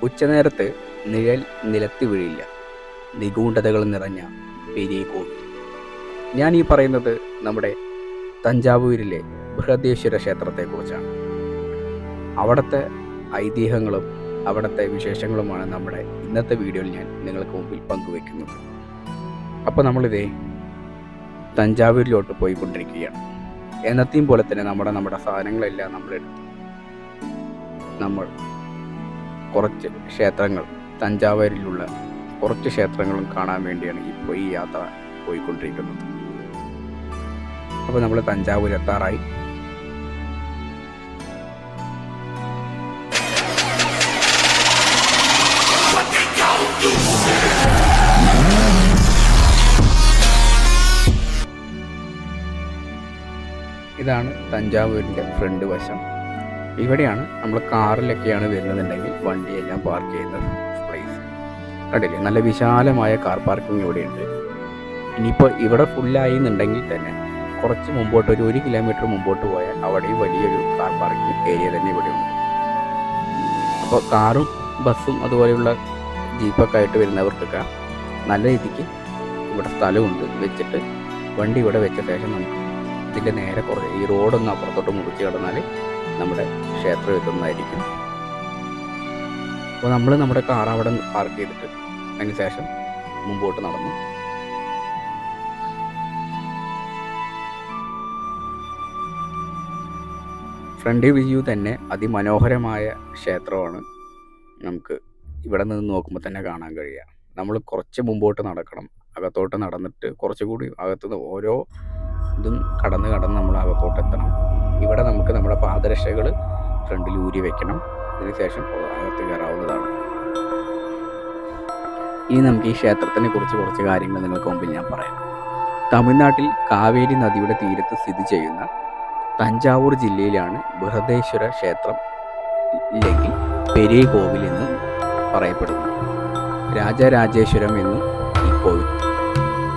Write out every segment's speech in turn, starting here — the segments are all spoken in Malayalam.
ഉച്ചനേരത്ത് നിഴൽ നിലത്ത് വീഴില്ല. നിഗൂഢതകൾ നിറഞ്ഞ പെരിയ കോവിൽ. ഞാൻ ഈ പറയുന്നത് നമ്മുടെ തഞ്ചാവൂരിലെ ബൃഹദേശ്വര ക്ഷേത്രത്തെക്കുറിച്ചാണ്. അവിടുത്തെ ഐതിഹ്യങ്ങളും അവിടുത്തെ വിശേഷങ്ങളുമാണ് നമ്മുടെ ഇന്നത്തെ വീഡിയോയിൽ ഞാൻ നിങ്ങൾക്ക് മുമ്പിൽ പങ്കുവെക്കുന്നത്. അപ്പോൾ നമ്മളിതേ തഞ്ചാവൂരിലോട്ട് പോയിക്കൊണ്ടിരിക്കുകയാണ്. എന്നത്തെയും പോലെ തന്നെ നമ്മുടെ സാധനങ്ങളെല്ലാം നമ്മളെടുത്തു. നമ്മൾ കുറച്ച് ക്ഷേത്രങ്ങൾ, തഞ്ചാവൂരിലുള്ള കുറച്ച് ക്ഷേത്രങ്ങളും കാണാൻ വേണ്ടിയാണ് ഇപ്പോൾ ഈ യാത്ര പോയിക്കൊണ്ടിരിക്കുന്നത്. അപ്പോൾ നമ്മൾ തഞ്ചാവൂർ എത്താറായി. ഇതാണ് തഞ്ചാവൂരിൻ്റെ ഫ്രണ്ട് വശം. ഇവിടെയാണ് നമ്മൾ കാറിലൊക്കെയാണ് വരുന്നതെന്നുണ്ടെങ്കിൽ വണ്ടിയെല്ലാം പാർക്ക് ചെയ്യുന്ന പ്ലേസ്. കണ്ടില്ലേ, നല്ല വിശാലമായ കാർ പാർക്കിംഗ് ഇവിടെയുണ്ട്. ഇനിയിപ്പോൾ ഇവിടെ ഫുള്ളായി എന്നുണ്ടെങ്കിൽ തന്നെ കുറച്ച് മുമ്പോട്ട് ഒരു 1 കിലോമീറ്റർ മുമ്പോട്ട് പോയാൽ അവിടെയും വലിയൊരു കാർ പാർക്കിംഗ് ഏരിയ തന്നെ ഇവിടെയുണ്ട്. അപ്പോൾ കാറും ബസ്സും അതുപോലെയുള്ള ജീപ്പൊക്കെ ആയിട്ട് വരുന്നവർക്കൊക്കെ നല്ല രീതിക്ക് ഇവിടെ സ്ഥലമുണ്ട്. വെച്ചിട്ട് വണ്ടി ഇവിടെ വെച്ച ശേഷം നമുക്ക് ഇതിൻ്റെ നേരെ കുറേ ഈ റോഡൊന്ന് അപ്പുറത്തോട്ട് മുറിച്ച് കിടന്നാൽ നമ്മുടെ ക്ഷേത്രം എത്തുന്നതായിരിക്കും. അപ്പോൾ നമ്മൾ നമ്മുടെ കാർ അവിടെ പാർക്ക് ചെയ്തിട്ട് അതിന് ശേഷം മുമ്പോട്ട് നടന്നു. ഫ്രണ്ട് വ്യൂ തന്നെ അതിമനോഹരമായ ക്ഷേത്രമാണ്. നമുക്ക് ഇവിടെ നിന്ന് നോക്കുമ്പോൾ തന്നെ കാണാൻ കഴിയുക. നമ്മൾ കുറച്ച് മുമ്പോട്ട് നടക്കണം. അകത്തോട്ട് നടന്നിട്ട് കുറച്ചുകൂടി അകത്തുനിന്ന് ഓരോ ഇതും കടന്ന് നമ്മൾ അകത്തോട്ട് എത്തണം. ഇവിടെ നമുക്ക് നമ്മുടെ പാദരക്ഷകൾ ഫ്രണ്ടിൽ ഊരി വെക്കണം. അതിനുശേഷം അകത്ത് കയറാവുന്നതാണ്. ഇനി നമുക്ക് ഈ ക്ഷേത്രത്തിനെ കുറിച്ച് കുറച്ച് കാര്യങ്ങൾ നിങ്ങൾക്ക് മുമ്പിൽ ഞാൻ പറയാം. തമിഴ്നാട്ടിൽ കാവേരി നദിയുടെ തീരത്ത് സ്ഥിതി ചെയ്യുന്ന തഞ്ചാവൂർ ജില്ലയിലാണ് ബൃഹദേശ്വര ക്ഷേത്രം, ഇല്ലെങ്കിൽ പെരിയ കോവിൽ എന്നും പറയപ്പെടുന്നു. രാജരാജേശ്വരം എന്നും ഈ കോവിൽ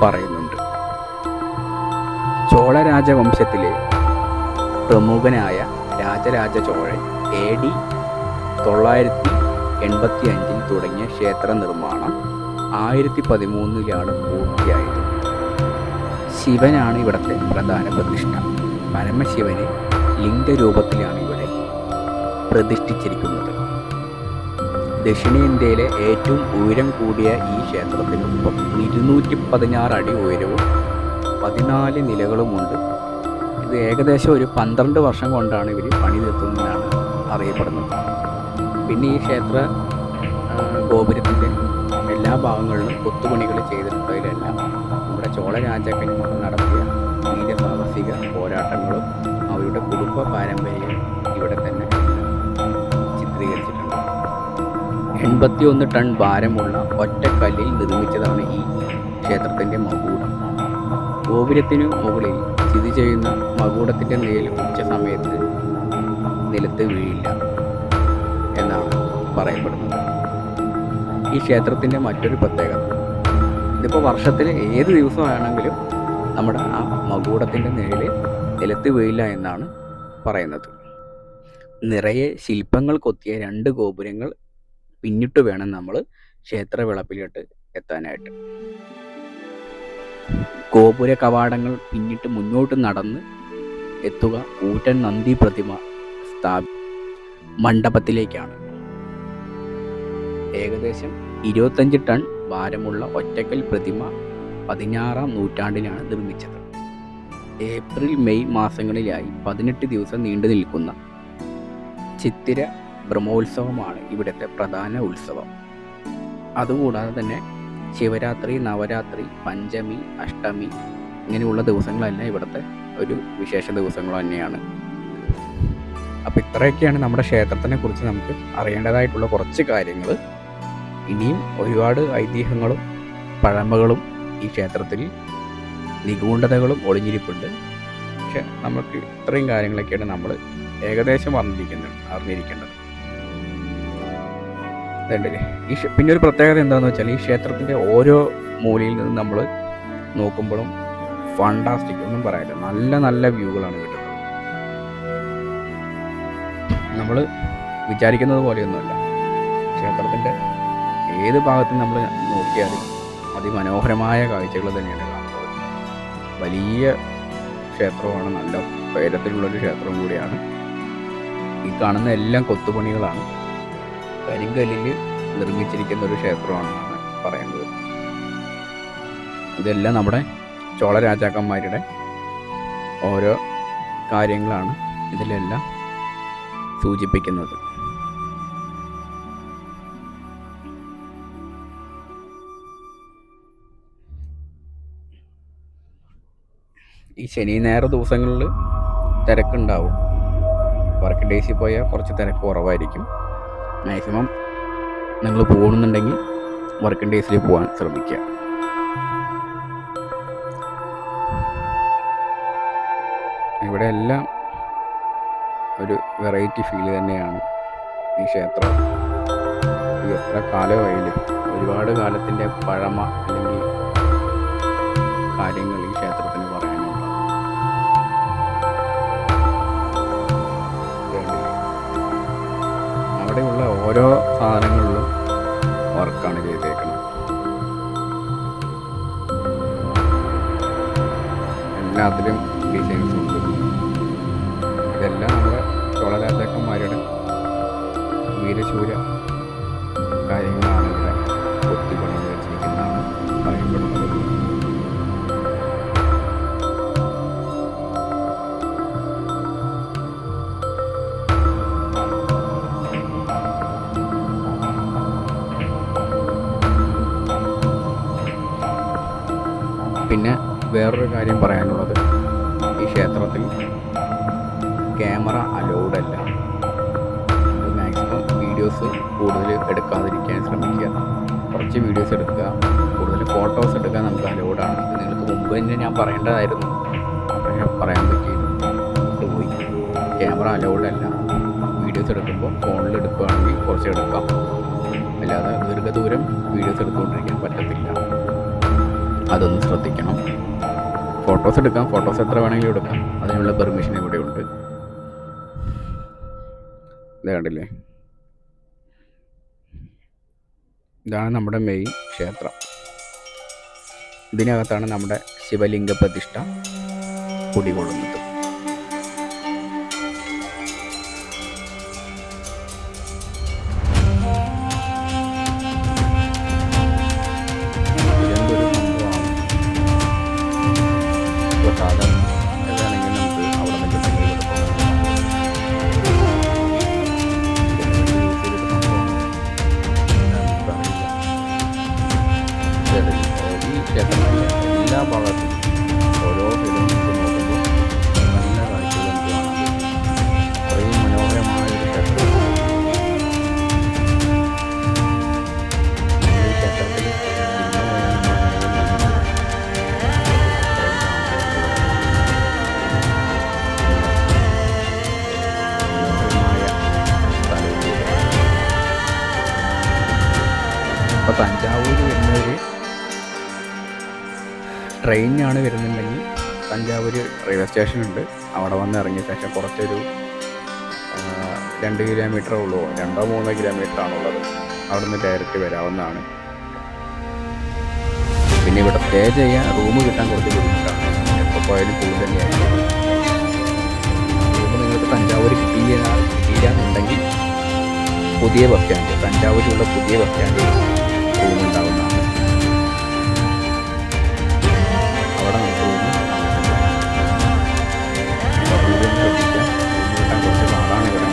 പറയുന്നുണ്ട്. ചോള രാജവംശത്തിലെ പ്രമുഖനായ രാജരാജ ചോഴൻ AD 985 തുടങ്ങിയ ക്ഷേത്ര നിർമ്മാണം 1013 പൂർത്തിയായത്. ശിവനാണ് ഇവിടുത്തെ പ്രധാന പ്രതിഷ്ഠ. പരമശിവനെ ലിംഗരൂപത്തിലാണ് ഇവിടെ പ്രതിഷ്ഠിച്ചിരിക്കുന്നത്. ദക്ഷിണേന്ത്യയിലെ ഏറ്റവും ഉയരം കൂടിയ ഈ ക്ഷേത്രത്തിനൊപ്പം 216 അടി ഉയരവും 14 നിലകളുമുണ്ട്. ഇത് ഏകദേശം ഒരു 12 വർഷം കൊണ്ടാണ് ഇവർ പണി തീർത്തുന്നതാണ് അറിയപ്പെടുന്നത്. പിന്നെ ഈ ക്ഷേത്ര ഗോപുരത്തിൻ്റെ എല്ലാ ഭാഗങ്ങളിലും കൊത്തുപണികൾ ചെയ്തിട്ടുള്ളതിലെല്ലാം നമ്മുടെ ചോള രാജാക്കന്മാർ നടത്തിയ വീരസാഹസിക പോരാട്ടങ്ങളും അവരുടെ കുടുംബ പാരമ്പര്യവും ഇവിടെ തന്നെ ചിത്രീകരിച്ചിട്ടുണ്ട്. 81 ടൺ ഭാരമുള്ള ഒറ്റക്കല്ലിൽ നിർമ്മിച്ചതാണ് ഈ ക്ഷേത്രത്തിൻ്റെ മകുടം. ഗോപുരത്തിനു മുകളിൽ സ്ഥിതി ചെയ്യുന്ന മകുടത്തിൻ്റെ നിഴൽ ഉച്ച സമയത്ത് നിലത്ത് വീഴില്ല എന്നാണ് പറയപ്പെടുന്നത്. ഈ ക്ഷേത്രത്തിൻ്റെ മറ്റൊരു പ്രത്യേകത, ഇതിപ്പോൾ വർഷത്തിൽ ഏത് ദിവസമാണെങ്കിലും നമ്മുടെ ആ മകുടത്തിൻ്റെ നിഴൽ നിലത്ത് വീഴില്ല എന്നാണ് പറയുന്നത്. നിറയെ ശില്പങ്ങൾ കൊത്തിയ 2 ഗോപുരങ്ങൾ പിന്നിട്ട് വേണം നമ്മൾ ക്ഷേത്ര വിളപ്പിലോട്ട് എത്താനായിട്ട്. ഗോപുര കവാടങ്ങൾ പിന്നിട്ട് മുന്നോട്ട് നടന്ന് എത്തുക കൂറ്റൻ നന്ദി പ്രതിമ മണ്ഡപത്തിലേക്കാണ്. ഏകദേശം 25 ടൺ ഭാരമുള്ള ഒറ്റക്കൽ പ്രതിമ 16-ാം നൂറ്റാണ്ടിലാണ് നിർമ്മിച്ചത്. ഏപ്രിൽ മെയ് മാസങ്ങളിലായി 18 ദിവസം നീണ്ടു നിൽക്കുന്ന ചിത്തിര ബ്രഹ്മോത്സവമാണ് ഇവിടുത്തെ പ്രധാന ഉത്സവം. അതുകൂടാതെ തന്നെ ശിവരാത്രി, നവരാത്രി, പഞ്ചമി, അഷ്ടമി ഇങ്ങനെയുള്ള ദിവസങ്ങളെല്ലാം ഇവിടുത്തെ ഒരു വിശേഷ ദിവസങ്ങൾ തന്നെയാണ്. അപ്പോൾ ഇത്രയൊക്കെയാണ് നമ്മുടെ ക്ഷേത്രത്തിനെ കുറിച്ച് നമുക്ക് അറിയേണ്ടതായിട്ടുള്ള കുറച്ച് കാര്യങ്ങൾ. ഇനിയും ഒരുപാട് ഐതിഹ്യങ്ങളും പഴമകളും ഈ ക്ഷേത്രത്തിൽ നിഗൂഢതകളും ഒളിഞ്ഞിരിപ്പുണ്ട്. പക്ഷെ നമുക്ക് ഇത്രയും കാര്യങ്ങളൊക്കെയാണ് നമ്മൾ ഏകദേശം അറിഞ്ഞിരിക്കേണ്ടത്. പിന്നെ ഒരു പ്രത്യേകത എന്താണെന്ന് വെച്ചാൽ ഈ ക്ഷേത്രത്തിൻ്റെ ഓരോ മൂലയിൽ നിന്ന് നമ്മൾ നോക്കുമ്പോഴും ഫണ്ടാസ്റ്റിക് ഒന്നും പറയാനില്ല, നല്ല നല്ല വ്യൂകളാണ് കിട്ടുന്നത്. നമ്മൾ വിചാരിക്കുന്നത് പോലെയൊന്നുമല്ല. ക്ഷേത്രത്തിൻ്റെ ഏത് ഭാഗത്തും നമ്മൾ നോക്കിയാലും അതിമനോഹരമായ കാഴ്ചകൾ തന്നെയാണ് കാണുന്നത്. വലിയ ക്ഷേത്രമാണ്, നല്ല ഉയരത്തിലുള്ളൊരു ക്ഷേത്രം കൂടിയാണ്. ഈ കാണുന്ന എല്ലാം കൊത്തുപണികളാണ്, കരിങ്കല്ലിൽ നിർമ്മിച്ചിരിക്കുന്ന ഒരു ക്ഷേത്രമാണെന്നാണ് പറയുന്നത്. ഇതെല്ലാം നമ്മുടെ ചോള രാജാക്കന്മാരുടെ ഓരോ കാര്യങ്ങളാണ് ഇതിലെല്ലാം സൂചിപ്പിക്കുന്നത്. ഈ ശനി ഞായർ ദിവസങ്ങളിൽ തിരക്കുണ്ടാവും. വർക്കിംഗ് ഡേയ്സിൽ പോയാൽ കുറച്ച് തിരക്ക് കുറവായിരിക്കും. മാക്സിമം നിങ്ങൾ പോകുന്നുണ്ടെങ്കിൽ വർക്കിംഗ് ഡേയ്സിൽ പോകാൻ ശ്രമിക്കുക. ഇവിടെ എല്ലാം ഒരു വെറൈറ്റി ഫീൽ തന്നെയാണ് ഈ ക്ഷേത്രം. ഈ എത്ര കാലമായാലും ഒരുപാട് കാലത്തിൻ്റെ പഴമ അല്ലെങ്കിൽ കാര്യങ്ങൾ ഈ ക്ഷേത്രത്തിന് പറയാനുണ്ട്. അവിടെയുള്ള ഓരോ സാധനങ്ങളിലും വർക്കാണ് ചെയ്തേക്കുന്നത്. എല്ലാത്തിലും ഡിസൈൻസ് ഉണ്ട്. ഇതെല്ലാം നമ്മുടെ ചോള രാജാക്കന്മാരുടെ വീരശൂര കാര്യങ്ങളാണ് ഇവിടെ കൊത്തിപ്പണി വെച്ചിരിക്കുന്നതാണ് പറയപ്പെടുന്നത്. പിന്നെ വേറൊരു കാര്യം പറയാനുള്ളത്, ഈ ക്ഷേത്രത്തിൽ ക്യാമറ അലൗഡ് അല്ല. മാക്സിമം വീഡിയോസ് കൂടുതൽ എടുക്കാതിരിക്കാൻ ശ്രമിക്കുക. കുറച്ച് വീഡിയോസ് എടുക്കുക, കൂടുതൽ ഫോട്ടോസ് എടുക്കാൻ നമുക്ക് അലൗഡാണ്. ഇത് നിങ്ങൾക്ക് മുമ്പ് തന്നെ ഞാൻ പറയേണ്ടതായിരുന്നു, പറയാൻ പറ്റിയിട്ട് പോയി. ക്യാമറ അലൗഡ് അല്ല. വീഡിയോസ് എടുക്കുമ്പോൾ ഫോണിൽ എടുക്കുകയാണെങ്കിൽ കുറച്ച് എടുക്കാം, അല്ലാതെ ദീർഘദൂരം വീഡിയോസ് എടുത്തുകൊണ്ടിരിക്കാൻ പറ്റത്തില്ല. അതൊന്ന് ശ്രദ്ധിക്കണം. ഫോട്ടോസ് എടുക്കാം, ഫോട്ടോസ് എത്ര വേണമെങ്കിലും എടുക്കാം, അതിനുള്ള പെർമിഷൻ ഇവിടെ ഉണ്ട്. ഇത് കണ്ടില്ലേ, ഇതാണ് നമ്മുടെ മെയിൻ ക്ഷേത്രം. ഇതിനകത്താണ് നമ്മുടെ ശിവലിംഗ പ്രതിഷ്ഠ കുടികൊള്ളുന്നത്. എല്ലാ ഭാഗത്തും ഓരോ ഫിലിം നോക്കുമ്പോൾ നല്ല കാഴ്ചകൾ നമുക്ക് കാണാൻ പറ്റും. അത്രയും മനോഹരമായൊരു ക്ഷേത്രം. ഈ ക്ഷേത്രത്തിൽ ഇപ്പോൾ തഞ്ചാവൂർ വരുന്നവർ ട്രെയിനിനാണ് വരുന്നുണ്ടെങ്കിൽ തഞ്ചാവൂർ റെയിൽവേ സ്റ്റേഷനുണ്ട്. അവിടെ വന്ന് ഇറങ്ങിയ ശേഷം കുറച്ചൊരു 2 കിലോമീറ്ററേ ഉള്ളൂ, 2-3 കിലോമീറ്ററാണുള്ളത്. അവിടെ നിന്ന് ഡയറക്റ്റ് വരാവുന്നതാണ്. പിന്നെ ഇവിടെ സ്റ്റേ ചെയ്യാൻ റൂം കിട്ടാൻ കുറച്ച് ബുദ്ധിമുട്ടാണ്. എപ്പോൾ പോയാലും കൂടുതൽ തന്നെയായിരിക്കും. റൂം നിങ്ങൾക്ക് തഞ്ചാവൂർ കിട്ടിയില്ലാന്നുണ്ടെങ്കിൽ പുതിയ ബസ് സ്റ്റാൻഡ്, തഞ്ചാവൂരിലുള്ള പുതിയ ബസ് സ്റ്റാൻഡിൽ റൂം ഉണ്ടാവുന്നതാണ്. അവിടെ നമുക്ക് റൂം ശ്രദ്ധിക്കാം. റൂം കിട്ടാൻ കുറച്ച് പാടാണ് ഇവിടെ.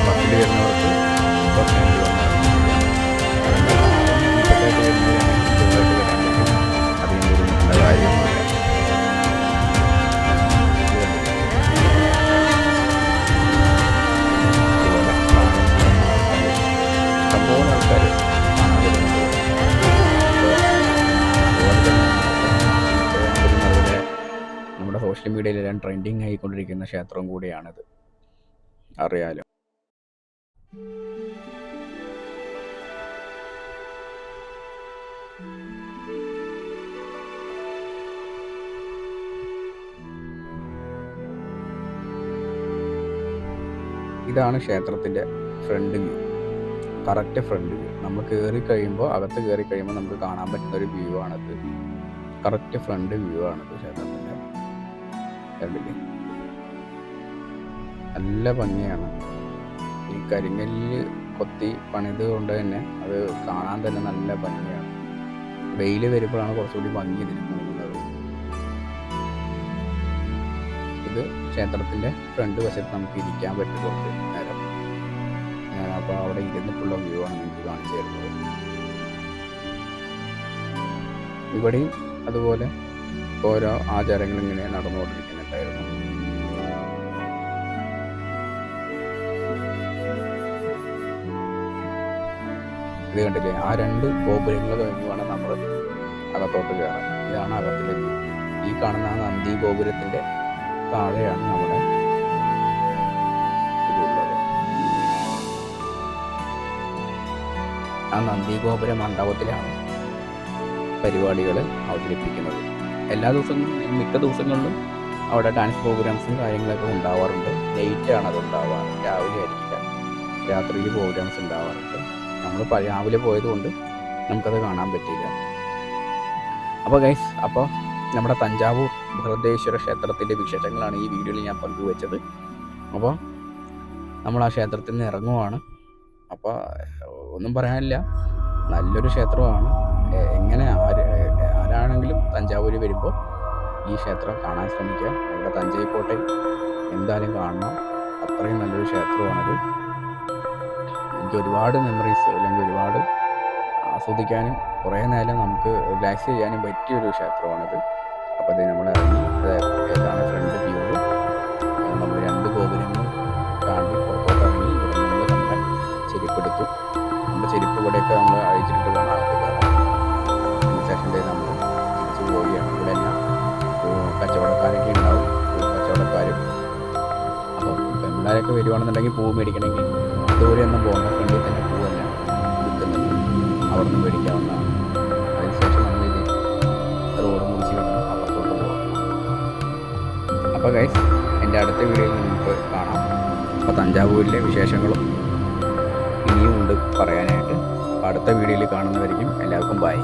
ബസ്സിൽ വരുന്നവർക്ക് ബസ് സ്റ്റാൻഡിൽ അധികം ബുദ്ധിമുട്ടേണ്ട കാര്യമൊന്നുമില്ല. ഇഷ്ടംപോലെ ആൾക്കാർ കാണാൻ വരുന്നുണ്ട്. അതുപോലെ നമ്മുടെ സോഷ്യൽ മീഡിയയിലെല്ലാം ട്രെൻഡിങ് ആയിക്കൊണ്ടിരിക്കുന്ന ക്ഷേത്രം കൂടിയാണിത്, അറിയാലോ. ഇതാണ് ക്ഷേത്രത്തിൻ്റെ front view. Correct front view. നമ്മൾ കയറി കഴിയുമ്പോൾ, അകത്ത് കയറി കഴിയുമ്പോൾ നമുക്ക് കാണാൻ പറ്റുന്നൊരു വ്യൂ ആണിത്. കറക്റ്റ് ഫ്രണ്ട് വ്യൂ ആണിത് ക്ഷേത്രത്തിൻ്റെ. കണ്ടില്ലേ, നല്ല ഭംഗിയാണ്. ഈ കരിങ്കല്ല് കൊത്തി പണിത് കൊണ്ട് തന്നെ അത് കാണാൻ തന്നെ നല്ല ഭംഗിയാണ്. വെയിൽ വരുമ്പോഴാണ് കുറച്ചുകൂടി ഭംഗി ഇതിന് കൂടുന്നത്. ഇത് ക്ഷേത്രത്തിൻ്റെ ഫ്രണ്ട് വശത്ത് നമുക്ക് ഇരിക്കാൻ പറ്റും കുറച്ച് നേരം. അപ്പോൾ അവിടെ ഇരുന്നിട്ടുള്ള വ്യൂ ആണ് നിങ്ങൾക്ക് കാണിച്ചു തരുന്നത്. ഇവിടെയും അതുപോലെ ഓരോ ആചാരങ്ങൾ ഇങ്ങനെ നടന്നുകൊണ്ടിരിക്കുന്നുണ്ടായിരുന്നു. ഇത് കണ്ടില്ലേ, ആ 2 ഗോപുരങ്ങൾ കഴിഞ്ഞ് വേണം നമ്മൾ അകത്തോട്ട് കയറാൻ. ഇതാണ് അകത്തിലെ വ്യൂ. ഈ കാണുന്ന ആ നന്ദി ഗോപുരത്തിൻ്റെ താഴെയാണ് നമ്മുടെ ഇതുള്ളത്. ആ നന്ദി ഗോപുര മണ്ഡപത്തിലാണ് പരിപാടികൾ അവതരിപ്പിക്കുന്നത്. എല്ലാ ദിവസങ്ങളും, മിക്ക ദിവസങ്ങളിലും അവിടെ ഡാൻസ് പ്രോഗ്രാംസും കാര്യങ്ങളൊക്കെ ഉണ്ടാവാറുണ്ട്. നൈറ്റാണ് അത് ഉണ്ടാവാറ്, രാവിലെ ആയിരിക്കില്ല. രാത്രിയിൽ പ്രോഗ്രാംസ് ഉണ്ടാവാറുണ്ട്. നമ്മൾ രാവിലെ പോയതുകൊണ്ട് നമുക്കത് കാണാൻ പറ്റിയില്ല. അപ്പോൾ ഗൈസ്, അപ്പോൾ നമ്മുടെ തഞ്ചാവൂർ ബൃഹദേശ്വര ക്ഷേത്രത്തിൻ്റെ വിശേഷങ്ങളാണ് ഈ വീഡിയോയിൽ ഞാൻ പങ്കുവെച്ചത്. അപ്പോൾ നമ്മൾ ആ ക്ഷേത്രത്തിൽ നിന്ന് ഇറങ്ങുവാണ്. അപ്പോൾ ഒന്നും പറയാനില്ല, നല്ലൊരു ക്ഷേത്രമാണ്. എങ്ങനെ ആരാണെങ്കിലും തഞ്ചാവൂർ വരുമ്പോൾ ഈ ക്ഷേത്രം കാണാൻ ശ്രമിക്കുക. നമ്മുടെ തഞ്ചൈ കോട്ട എന്തായാലും കാണണം. അത്രയും നല്ലൊരു ക്ഷേത്രമാണത്. എനിക്ക് ഒരുപാട് മെമ്മറീസ്, അല്ലെങ്കിൽ ഒരുപാട് ആസ്വദിക്കാനും കുറേ നേരം നമുക്ക് റിലാക്സ് ചെയ്യാനും പറ്റിയൊരു ക്ഷേത്രമാണിത്. അപ്പോൾ ഇത് നമ്മൾ ഇറങ്ങി, ഏതാണ് ഫ്രണ്ട് വ്യൂ. നമ്മൾ 2 ഗോപുരങ്ങളും താണ്ടി പുറത്തോട്ട് ഇറങ്ങി. ഇവിടെ നമ്മൾ നമ്മുടെ ചെരുപ്പെടുത്തു. നമ്മുടെ ചെരുപ്പ് ഇവിടെയൊക്കെ നമ്മൾ അഴിച്ചിട്ട് വേണം അകത്ത് കയറാൻ. അതിനുശേഷം നമ്മൾ തിരിച്ച് പോവുകയാണ്. ഇവിടെ എല്ലാം കച്ചവടക്കാരൊക്കെ ഉണ്ടാവും, കച്ചവടക്കാരും. അപ്പോൾ പെൺപിള്ളേരൊക്കെ വരുവാണെന്നുണ്ടെങ്കിൽ പൂവ് മേടിക്കണമെങ്കിൽ ദൂരെയൊന്നും പോകണ്ട, ഫ്രണ്ടിൽ തന്നെ പൂവെല്ലാം വിൽക്കുന്നുണ്ട്. അവിടെ നിന്ന് മേടിക്കാവുന്നതാണ്. അതിനുശേഷം നമ്മളിത് റോഡ് മുറിച്ച് കിടന്ന് അപ്പുറത്തോട്ട് പോകാം. അപ്പോൾ ഗൈസ്, എൻ്റെ അടുത്ത വീഡിയോയിൽ നമുക്ക് കാണാം. അപ്പോൾ തഞ്ചാവൂരിലെ വിശേഷങ്ങളും ഇനിയും ഉണ്ട് പറയാനായിട്ട്. അപ്പോൾ അടുത്ത വീഡിയോയിൽ കാണുന്നവരിക്കും എല്ലാവർക്കും ബൈ.